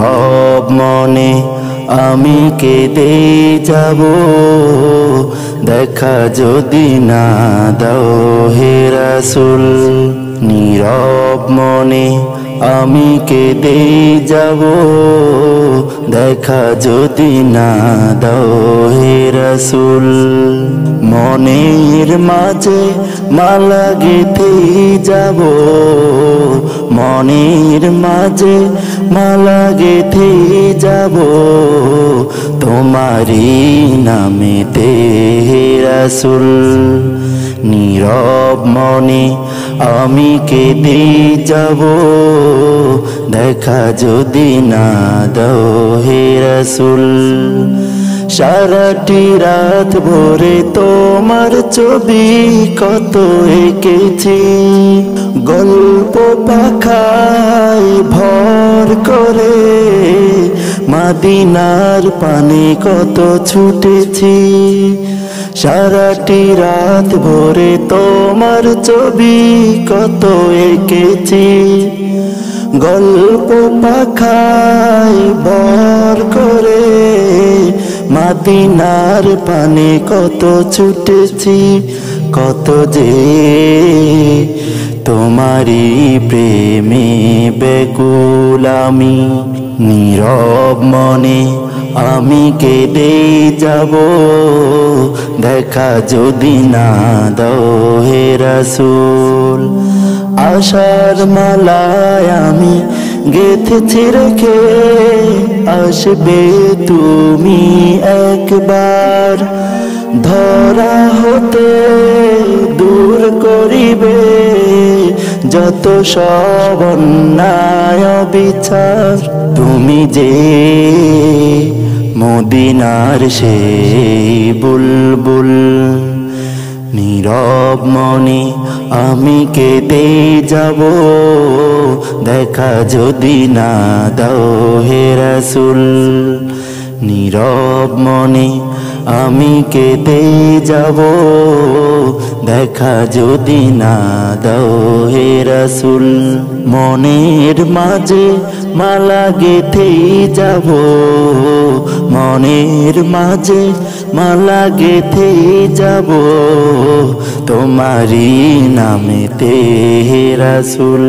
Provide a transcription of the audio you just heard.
নীরব মনে আমি কেঁদে যাব, দেখা যদি না দাও হে রাসূল। নীরব মনে আমি কেঁদে যাব, দেখা যদি না দাও হে রাসূল। মনের মাঝে মালা গেঁথে যাব, মনের মাঝে মালা গেঁথে যাব, তোমারি নামেতে হে রাসূল। নীরব মনে আমি কেঁদে যাব, দেখা যদি না দাও হে রাসূল। সারাটি রাত ভরে তোমার ছবি কত এঁকেছি, গল্প পাখায় ভর করে মদিনার পানে কত ছুটেছি। সারাটি রাত ভরে তোমার ছবি কত এঁকেছি, গল্প পাখায় ভর করে মদিনার পানে কত ছুটেছি। কত যে তোমারি প্রেমে ব্যাকুল আমি, নীরব মনে আমি কেঁদে যাব, দেখা যদি না দাও হে রাসূল। আশার মালায় আমি গেঁথেছি রেখে, আসবে তুমি একবার, ধরা হতে দূর করিবে যত সব অন্যায় বিচার। তুমি যে মদিনার সেই বুলবুল, নীরব মনে আমি কেঁদে যাব, দেখা যদি না দাও হে রাসূল। নীরব মনে আমি কেঁদে যাব, দেখা যদি না দাও হে রাসূল। মনের মাঝে মালা গেঁথে যাব, মনের মাঝে মালা গেঁথে যাব, তোমারি নামেতে হে রাসূল।